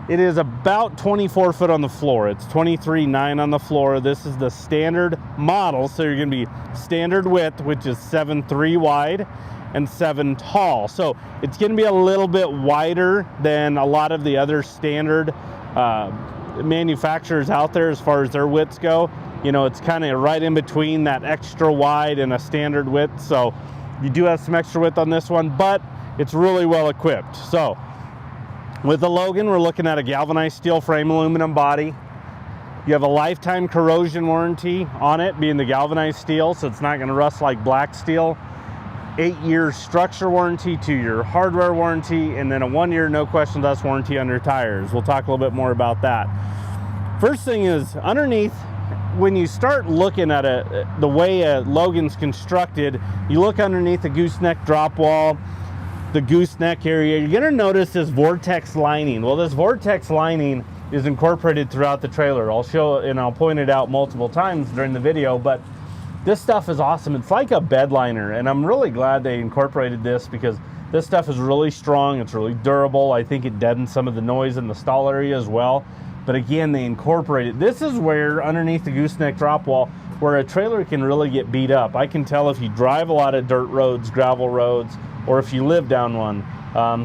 It is about 24 foot on the floor. It's 23.9 on the floor. This is the standard model, so you're gonna be standard width, which is 7'3" wide and 7 tall. So it's gonna be a little bit wider than a lot of the other standard manufacturers out there as far as their widths go. You know, it's kind of right in between that extra wide and a standard width. So you do have some extra width on this one, but it's really well equipped. So with the Logan, we're looking at a galvanized steel frame, aluminum body. You have a lifetime corrosion warranty on it, being the galvanized steel, so it's not going to rust like black steel. 8-year structure warranty, 2-year hardware warranty, and then a 1-year no questions asked warranty under tires. We'll talk a little bit more about that. First thing is, underneath, when you start looking at it, the way a Logan's constructed, you look underneath the gooseneck drop wall, the gooseneck area, you're gonna notice this Vorxtex lining. Well, this Vorxtex lining is incorporated throughout the trailer. I'll show and I'll point it out multiple times during the video, but this stuff is awesome. It's like a bed liner, and I'm really glad they incorporated this because this stuff is really strong. It's really durable. I think it deadens some of the noise in the stall area as well. But again, they incorporated. This is where underneath the gooseneck drop wall, where a trailer can really get beat up. I can tell if you drive a lot of dirt roads, gravel roads, or if you live down one,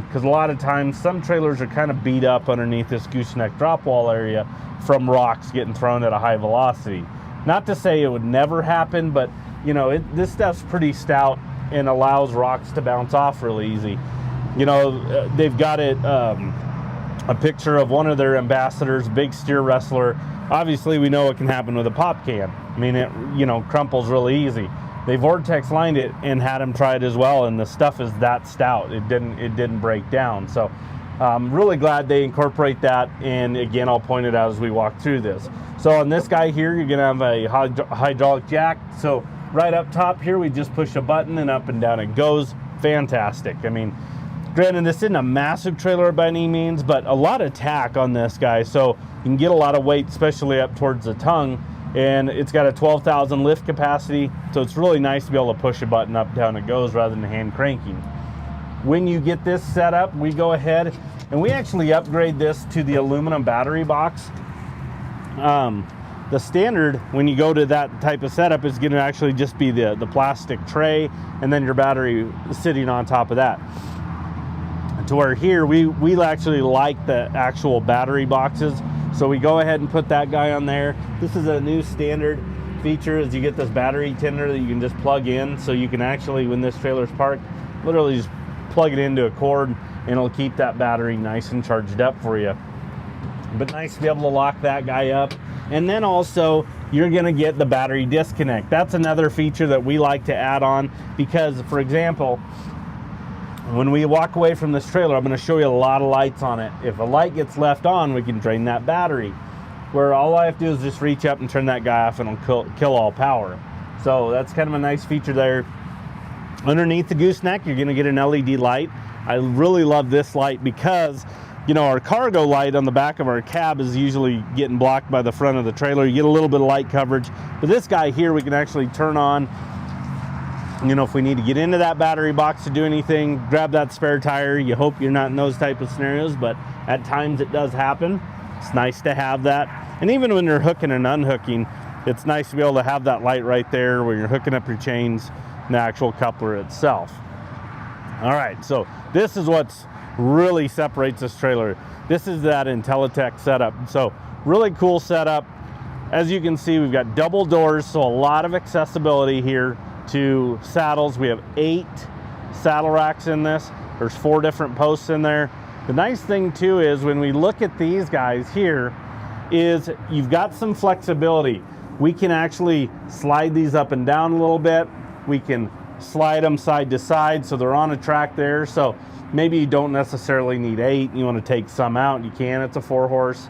because a lot of times some trailers are kind of beat up underneath this gooseneck drop wall area from rocks getting thrown at a high velocity. Not to say it would never happen, but you know, this stuff's pretty stout and allows rocks to bounce off really easy. You know, they've got it, a picture of one of their ambassadors, big steer wrestler. Obviously, we know what can happen with a pop can. I mean, it, you know, crumples really easy. They Vorxtex lined it and had them try it as well, and the stuff is that stout. It didn't break down. So I'm really glad they incorporate that, and again, I'll point it out as we walk through this. So on this guy here, you're gonna have a hydraulic jack. So right up top here, we just push a button and up and down it goes. Fantastic. I mean, granted, this isn't a massive trailer by any means, but a lot of tack on this guy, so you can get a lot of weight, especially up towards the tongue. And it's got a 12,000 lift capacity, so it's really nice to be able to push a button up, down it goes, rather than hand cranking. When you get this set up, we go ahead and we actually upgrade this to the aluminum battery box. The standard, when you go to that type of setup, is going to actually just be the plastic tray and then your battery sitting on top of that. To where here, we actually like the actual battery boxes. So we go ahead and put that guy on there. This is a new standard feature, is you get this battery tender that you can just plug in. So you can actually, when this trailer's parked, literally just plug it into a cord and it'll keep that battery nice and charged up for you. But nice to be able to lock that guy up. And then also, you're gonna get the battery disconnect. That's another feature that we like to add on because, for example, when we walk away from this trailer, I'm going to show you a lot of lights on it. If a light gets left on, we can drain that battery. Where all I have to do is just reach up and turn that guy off and it'll kill all power. So that's kind of a nice feature there. Underneath the gooseneck, you're going to get an LED light. I really love this light because, you know, our cargo light on the back of our cab is usually getting blocked by the front of the trailer. You get a little bit of light coverage. But this guy here, we can actually turn on. You know, if we need to get into that battery box to do anything, grab that spare tire. You hope you're not in those type of scenarios, but at times it does happen. It's nice to have that. And even when you're hooking and unhooking, it's nice to be able to have that light right there where you're hooking up your chains and the actual coupler itself. All right, so this is what's really separates this trailer. This is that IntelliTech setup. So really cool setup. As you can see, we've got double doors, so a lot of accessibility here to saddles. We have 8 saddle racks in this. There's 4 different posts in there. The nice thing too is when we look at these guys here is you've got some flexibility. We can actually slide these up and down a little bit. We can slide them side to side so they're on a track there. So maybe you don't necessarily need 8. You want to take some out, you can. It's a 4-horse.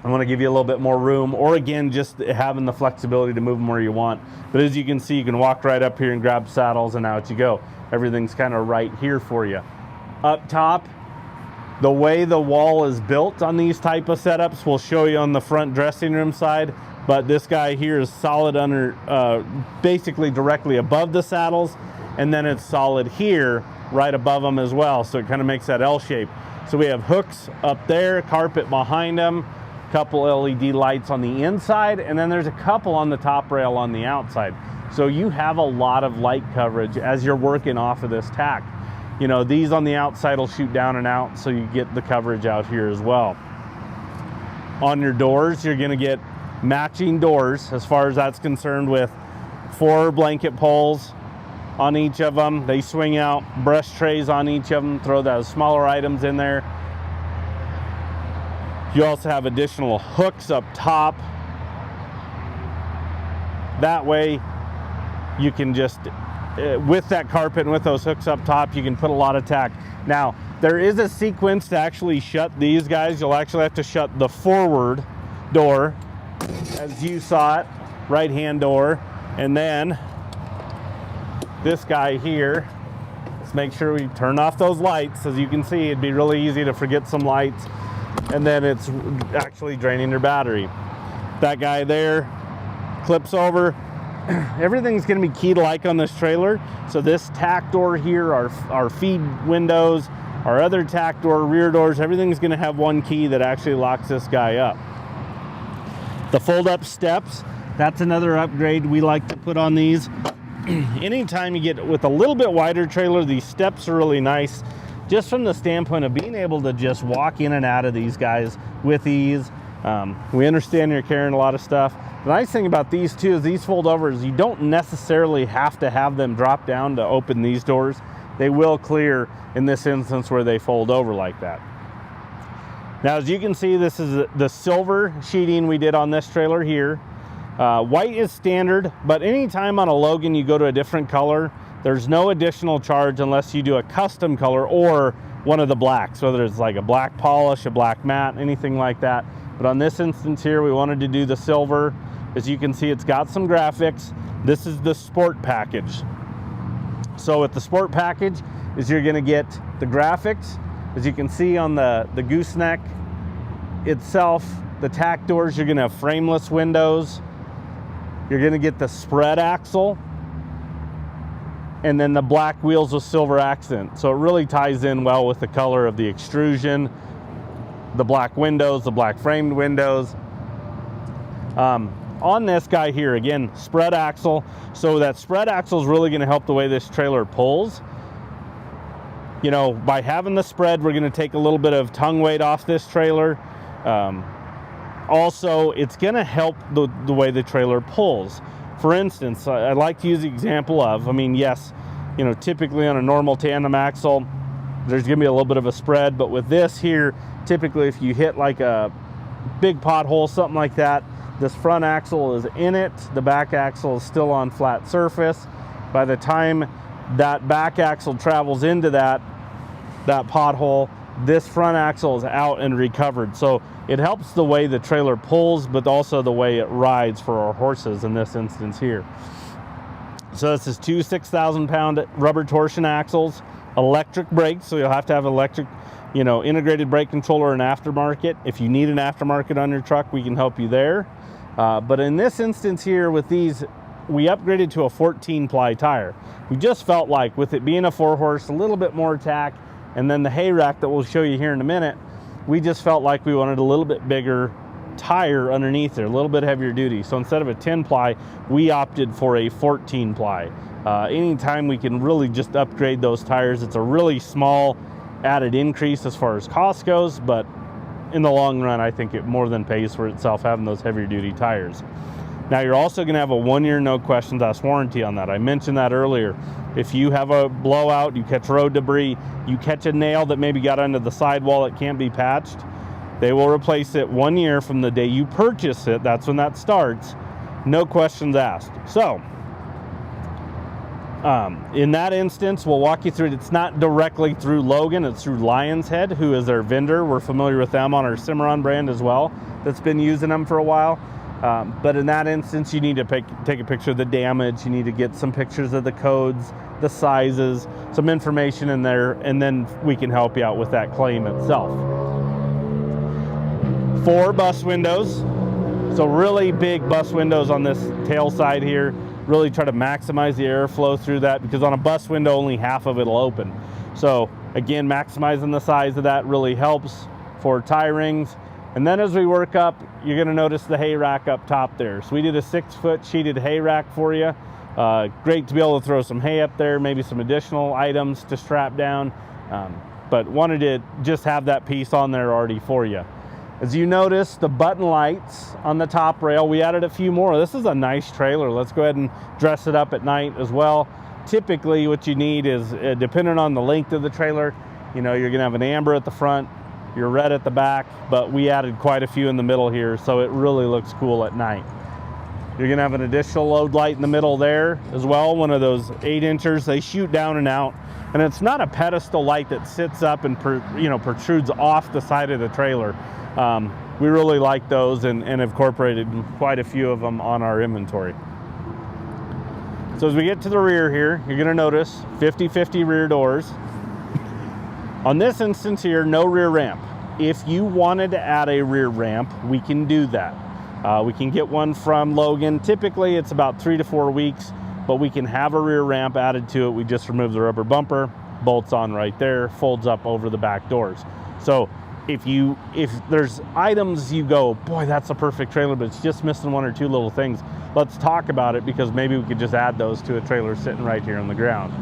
I want to give you a little bit more room, or again, just having the flexibility to move them where you want. But as you can see, you can walk right up here and grab saddles and out you go. Everything's kind of right here for you. Up top, the way the wall is built on these type of setups, we'll show you on the front dressing room side, but this guy here is solid under, basically directly above the saddles, and then it's solid here, right above them as well, so it kind of makes that L shape. So we have hooks up there, carpet behind them, couple LED lights on the inside, and then there's a couple on the top rail on the outside. So you have a lot of light coverage as you're working off of this tack. You know, these on the outside will shoot down and out, so you get the coverage out here as well. On your doors, you're gonna get matching doors as far as that's concerned, with 4 blanket poles on each of them. They swing out, brush trays on each of them, throw those smaller items in there. You also have additional hooks up top. That way you can just, with that carpet and with those hooks up top, you can put a lot of tack. Now, there is a sequence to actually shut these guys. You'll actually have to shut the forward door, as you saw it, right-hand door, and then this guy here. Let's make sure we turn off those lights. As you can see, it'd be really easy to forget some lights, and then it's actually draining your battery. That guy there clips over. Everything's going to be keyed alike on this trailer. So this tack door here, our feed windows, our other tack door, rear doors, everything's going to have one key that actually locks this guy up. The fold-up steps, that's another upgrade we like to put on these. Anytime you get with a little bit wider trailer, these steps are really nice, just from the standpoint of being able to just walk in and out of these guys with ease. We understand you're carrying a lot of stuff. The nice thing about these too is these fold over is you don't necessarily have to have them drop down to open these doors. They will clear in this instance where they fold over like that. Now, as you can see, this is the silver sheeting we did on this trailer here. White is standard, but anytime on a Logan you go to a different color, there's no additional charge unless you do a custom color or one of the blacks, whether it's like a black polish, a black matte, anything like that. But on this instance here, we wanted to do the silver. As you can see, it's got some graphics. This is the sport package. So with the sport package is you're gonna get the graphics. As you can see on the gooseneck itself, the tack doors, you're gonna have frameless windows. You're gonna get the spread axle, and then the black wheels with silver accent. So it really ties in well with the color of the extrusion, the black windows, the black framed windows. On this guy here, again, spread axle. So that spread axle is really gonna help the way this trailer pulls. You know, by having the spread, we're gonna take a little bit of tongue weight off this trailer. Also, it's gonna help the way the trailer pulls. For instance, I like to use the example of, I mean, yes, you know, typically on a normal tandem axle, there's gonna be a little bit of a spread, but with this here, typically if you hit like a big pothole, something like that, this front axle is in it, the back axle is still on flat surface. By the time that back axle travels into that pothole, this front axle is out and recovered. So it helps the way the trailer pulls, but also the way it rides for our horses in this instance here. So this is 2 6,000-pound rubber torsion axles, electric brakes, so you'll have to have electric, you know, integrated brake controller and aftermarket. If you need an aftermarket on your truck, we can help you there. But in this instance here with these, we upgraded to a 14-ply tire. We just felt like with it being a 4-horse, a little bit more tack, and then the hay rack that we'll show you here in a minute, we just felt like we wanted a little bit bigger tire underneath there, a little bit heavier duty. So instead of a 10-ply, we opted for a 14-ply. Anytime we can really just upgrade those tires, it's a really small added increase as far as cost goes, but in the long run, I think it more than pays for itself having those heavier duty tires. Now, you're also gonna have a 1-year no questions asked warranty on that. I mentioned that earlier. If you have a blowout, you catch road debris, you catch a nail that maybe got under the sidewall that can't be patched, they will replace it 1 year from the day you purchase it. That's when that starts. No questions asked. So, in that instance, we'll walk you through it. It's not directly through Logan, it's through Lion's Head, who is their vendor. We're familiar with them on our Cimarron brand as well, that's been using them for a while. But in that instance, you need to take a picture of the damage. You need to get some pictures of the codes, the sizes, some information in there, and then we can help you out with that claim itself. 4 bus windows. So really big bus windows on this tail side here. Really try to maximize the airflow through that, because on a bus window, only half of it will open. So Again, maximizing the size of that really helps for tie rings. And then as we work up, you're gonna notice the hay rack up top there. So we did a 6-foot sheeted hay rack for you. Great to be able to throw some hay up there, maybe some additional items to strap down. But wanted to just have that piece on there already for you. As you notice, the button lights on the top rail, we added a few more. This is a nice trailer. Let's go ahead and dress it up at night as well. Typically what you need is, depending on the length of the trailer, you know, you're gonna have an amber at the front, your red at the back, but we added quite a few in the middle here, so it really looks cool at night. You're gonna have an additional load light in the middle there as well, one of those 8-inchers. They shoot down and out, and it's not a pedestal light that sits up and protrudes off the side of the trailer. We really like those and incorporated quite a few of them on our inventory. So as we get to the rear here, you're gonna notice 50/50 rear doors. On this instance here, no rear ramp. If you wanted to add a rear ramp, we can do that. We can get one from Logan. Typically it's about 3 to 4 weeks, but we can have a rear ramp added to it. We just remove the rubber bumper, bolts on right there, folds up over the back doors. So if there's items you go, boy, that's a perfect trailer, but it's just missing 1 or 2 little things, let's talk about it, because maybe we could just add those to a trailer sitting right here on the ground.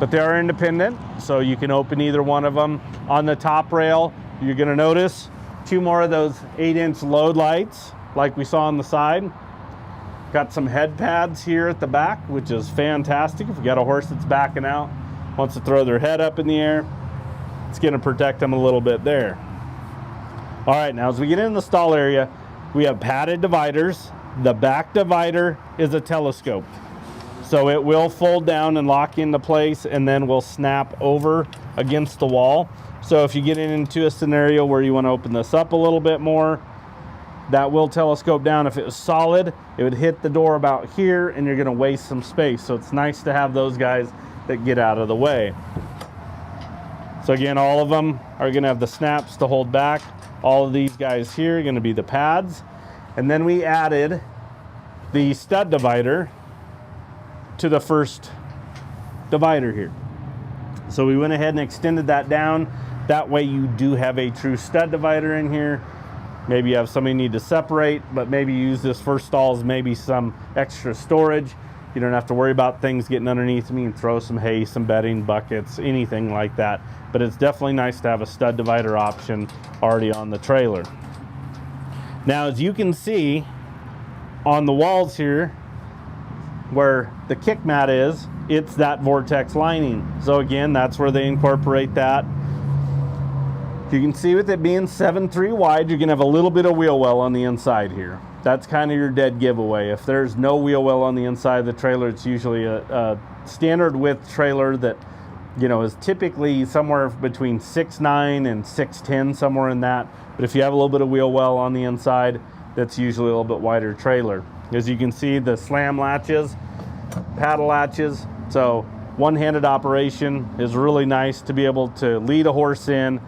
But they are independent, so you can open either one of them. On the top rail, you're gonna notice 2 more of those 8-inch load lights like we saw on the side. Got some head pads here at the back, which is fantastic. If you got a horse that's backing out, wants to throw their head up in the air, it's gonna protect them a little bit there. All right, now as we get in the stall area, we have padded dividers. The back divider is a telescope. So it will fold down and lock into place, and then will snap over against the wall. So if you get into a scenario where you wanna open this up a little bit more, that will telescope down. If it was solid, it would hit the door about here, and you're gonna waste some space. So it's nice to have those guys that get out of the way. So again, all of them are gonna have the snaps to hold back. All of these guys here are gonna be the pads. And then we added the stud divider to the first divider here. So we went ahead and extended that down. That way you do have a true stud divider in here. Maybe you have somebody need to separate, but maybe use this for stalls, maybe some extra storage. You don't have to worry about things getting underneath me, and throw some hay, some bedding, buckets, anything like that. But it's definitely nice to have a stud divider option already on the trailer. Now, as you can see on the walls here, where the kick mat is, it's that Vorxtex lining. So again, that's where they incorporate that. You can see with it being 7.3 wide, you're gonna have a little bit of wheel well on the inside here. That's kind of your dead giveaway. If there's no wheel well on the inside of the trailer, it's usually a standard width trailer that, you know, is typically somewhere between 6'9" and 6'10", somewhere in that. But if you have a little bit of wheel well on the inside, that's usually a little bit wider trailer. As you can see, the slam latches, paddle latches. So one-handed operation is really nice to be able to lead a horse in,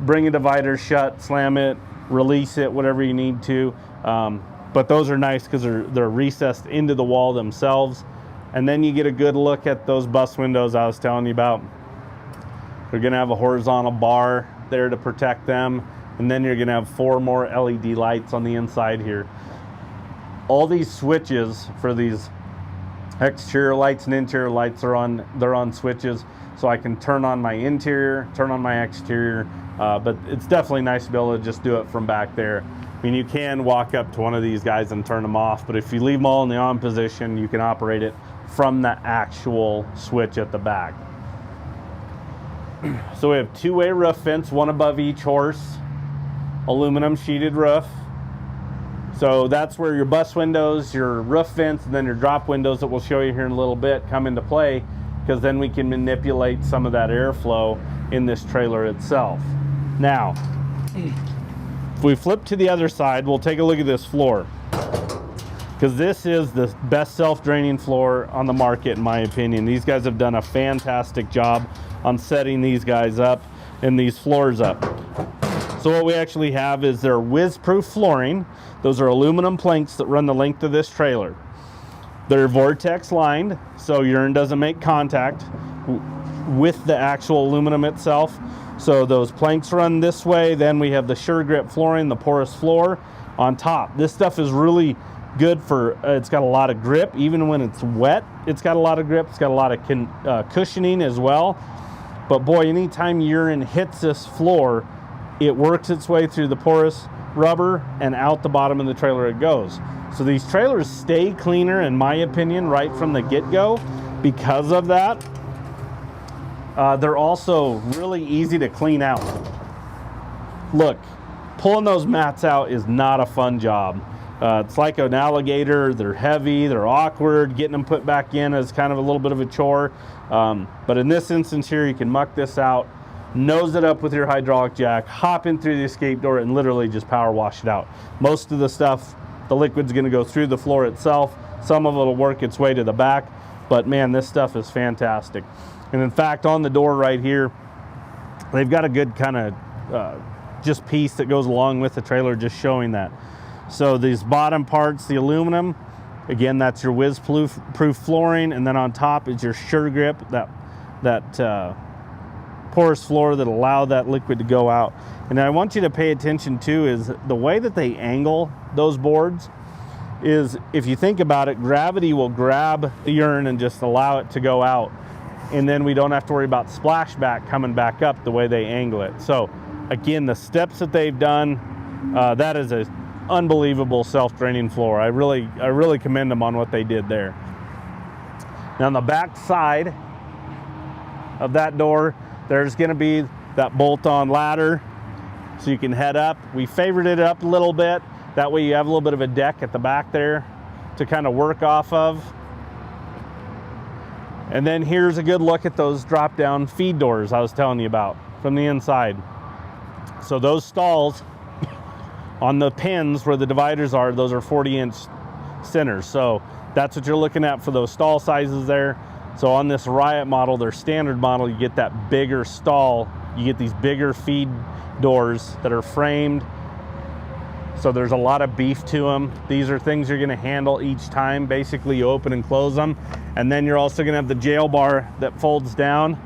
bring a divider shut, slam it, release it, whatever you need to. But those are nice because they're recessed into the wall themselves. And then you get a good look at those bus windows I was telling you about. You're gonna have a horizontal bar there to protect them. And then you're gonna have 4 more LED lights on the inside here. All these switches for these exterior lights and interior lights they're on switches. So I can turn on my interior, turn on my exterior, but it's definitely nice to be able to just do it from back there. I mean, you can walk up to one of these guys and turn them off, but if you leave them all in the on position, you can operate it from the actual switch at the back. So we have 2-way roof vents, one above each horse, aluminum sheeted roof. So that's where your bus windows, your roof vents, and then your drop windows that we'll show you here in a little bit come into play, because then we can manipulate some of that airflow in this trailer itself. Now, if we flip to the other side, we'll take a look at this floor, because this is the best self-draining floor on the market, in my opinion. These guys have done a fantastic job on setting these guys up and these floors up. So what we actually have is their whiz-proof flooring. Those are aluminum planks that run the length of this trailer. They're Vorxtex lined, so urine doesn't make contact with the actual aluminum itself. So those planks run this way, then we have the sure grip flooring, the porous floor on top. This stuff is really good for, it's got a lot of grip, even when it's wet, it's got a lot of grip, it's got a lot of cushioning as well. But boy, anytime urine hits this floor, it works its way through the porous rubber and out the bottom of the trailer it goes. So these trailers stay cleaner, in my opinion, right from the get-go because of that. They're also really easy to clean out. Look, pulling those mats out is not a fun job. It's like an alligator. They're heavy, they're awkward. Getting them put back in is kind of a little bit of a chore. But in this instance here, you can muck this out, nose it up with your hydraulic jack, hop in through the escape door, and literally just power wash it out. Most of the stuff, the liquid's gonna go through the floor itself. Some of it will work its way to the back, but man, this stuff is fantastic. And in fact, on the door right here, they've got a good kind of just piece that goes along with the trailer, just showing that. So these bottom parts, the aluminum, again, that's your whiz-proof flooring, and then on top is your sure grip, that porous floor that allow that liquid to go out. And I want you to pay attention to is the way that they angle those boards is, if you think about it, gravity will grab the urine and just allow it to go out. And then we don't have to worry about splashback coming back up the way they angle it. So again, the steps that they've done, that is a unbelievable self-draining floor. I really commend them on what they did there. Now on the back side of that door, there's going to be that bolt-on ladder so you can head up. We favored it up a little bit. That way you have a little bit of a deck at the back there to kind of work off of. And then here's a good look at those drop-down feed doors I was telling you about from the inside. So those stalls on the pins where the dividers are, those are 40-inch centers. So that's what you're looking at for those stall sizes there. So on this Riot model, their standard model, you get that bigger stall. You get these bigger feed doors that are framed. So there's a lot of beef to them. These are things you're gonna handle each time. Basically, you open and close them. And then you're also gonna have the jail bar that folds down,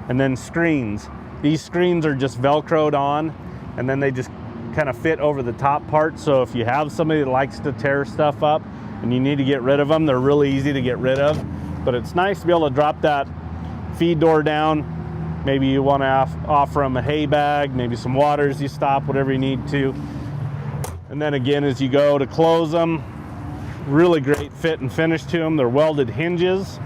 and then screens. These screens are just Velcroed on, and then they just kind of fit over the top part. So if you have somebody that likes to tear stuff up and you need to get rid of them, they're really easy to get rid of. But it's nice to be able to drop that feed door down. Maybe you want to offer them a hay bag, maybe some water as you stop, whatever you need to. And then again, as you go to close them, really great fit and finish to them. They're welded hinges.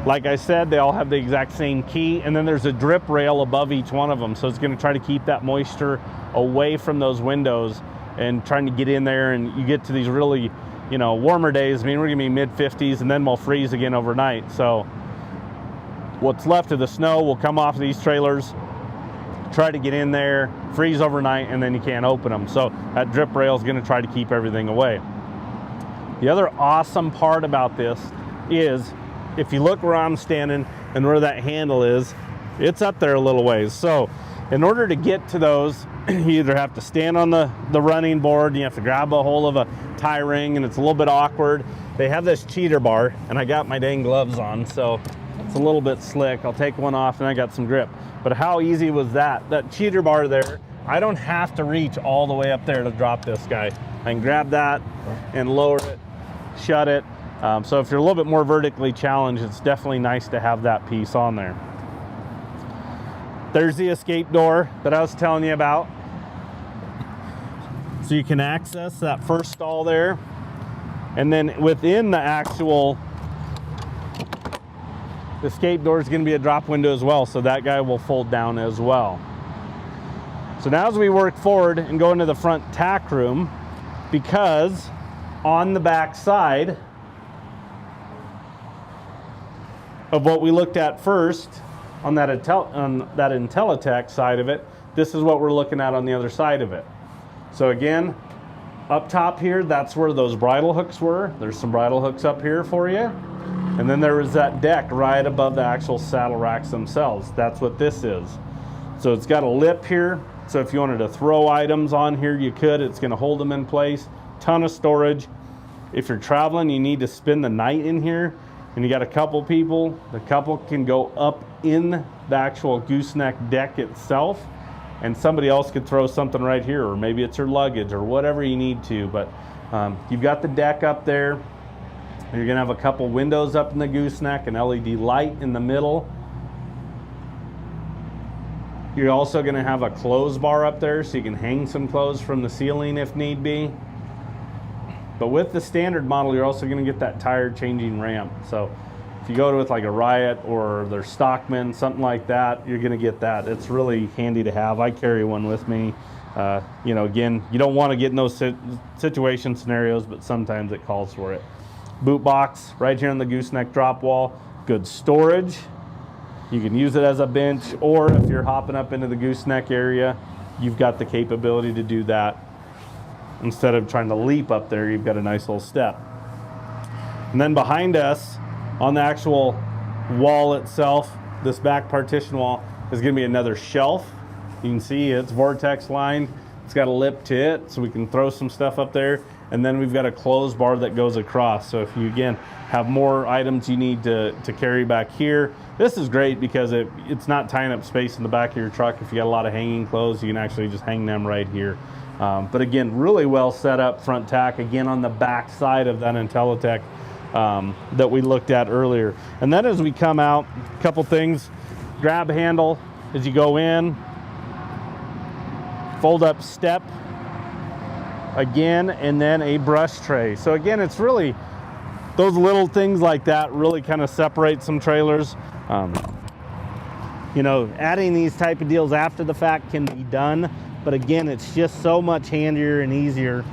Like I said, they all have the exact same key, and then there's a drip rail above each one of them. So it's going to try to keep that moisture away from those windows and trying to get in there. And you get to these really, you know, warmer days. I mean, we're going to be mid-50s, and then we'll freeze again overnight. So what's left of the snow will come off of these trailers, try to get in there, freeze overnight, and then you can't open them. So that drip rail is going to try to keep everything away. The other awesome part about this is, if you look where I'm standing and where that handle is, it's up there a little ways. So in order to get to those, you either have to stand on the running board, you have to grab a hold of a tie ring, and it's a little bit awkward. They have this cheater bar, and I got my dang gloves on, so it's a little bit slick. I'll take one off and I got some grip. But how easy was that? That cheater bar there, I don't have to reach all the way up there to drop this guy. I can grab that and lower it, shut it. So if you're a little bit more vertically challenged, it's definitely nice to have that piece on there. There's the escape door that I was telling you about. So you can access that first stall there. And then within the actual escape door is going to be a drop window as well. So that guy will fold down as well. So now as we work forward and go into the front tack room, because on the back side of what we looked at first on that IntelliTech side of it, this is what we're looking at on the other side of it. So again, up top here, that's where those bridle hooks were. There's some bridle hooks up here for you. And then there was that deck right above the actual saddle racks themselves. That's what this is. So it's got a lip here. So if you wanted to throw items on here, you could. It's going to hold them in place. Ton of storage. If you're traveling, you need to spend the night in here, and you got a couple people, the couple can go up in the actual gooseneck deck itself, and somebody else could throw something right here, or maybe it's your luggage or whatever you need to. But you've got the deck up there. You're gonna have a couple windows up in the gooseneck, an LED light in the middle. You're also gonna have a clothes bar up there so you can hang some clothes from the ceiling if need be. But with the standard model, you're also gonna get that tire changing ramp. So if you go with like a Riot or their Stockman, something like that, you're gonna get that. It's really handy to have. I carry one with me. You know, again, you don't wanna get in those situation scenarios, but sometimes it calls for it. Boot box right here on the gooseneck drop wall. Good storage. You can use it as a bench, or if you're hopping up into the gooseneck area, you've got the capability to do that. Instead of trying to leap up there, you've got a nice little step. And then behind us, on the actual wall itself, this back partition wall, is gonna be another shelf. You can see it's Vorxtex lined. It's got a lip to it, so we can throw some stuff up there. And then we've got a clothes bar that goes across. So if you, again, have more items you need to carry back here, this is great because it's not tying up space in the back of your truck. If you got a lot of hanging clothes, you can actually just hang them right here. But again, really well set up front tack, again on the back side of that Intellitech that we looked at earlier. And then as we come out, a couple things. Grab handle as you go in, fold up step again, and then a brush tray. So again, it's really those little things like that really kind of separate some trailers. You know, adding these type of deals after the fact can be done, but again, it's just so much handier and easier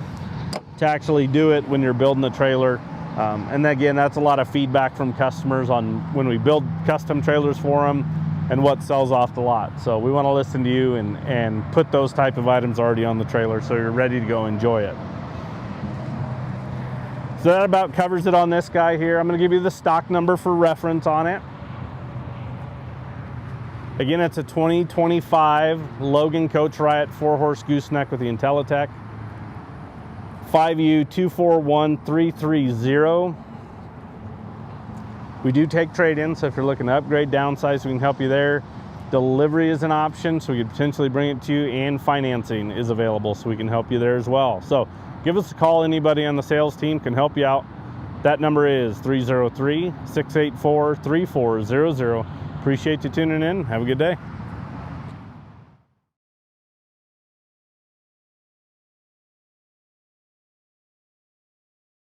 to actually do it when you're building the trailer. And again, that's a lot of feedback from customers on when we build custom trailers for them and what sells off the lot. So we want to listen to you and put those type of items already on the trailer so you're ready to go enjoy it. So that about covers it on this guy here. I'm going to give you the stock number for reference on it. Again, it's a 2025 Logan Coach Riot 4-horse gooseneck with the Intellitech. 5U241330. We do take trade-ins, so if you're looking to upgrade, downsize, we can help you there. Delivery is an option, so we could potentially bring it to you, and financing is available, so we can help you there as well. So give us a call. Anybody on the sales team can help you out. That number is 303-684-3400. Appreciate you tuning in. Have a good day.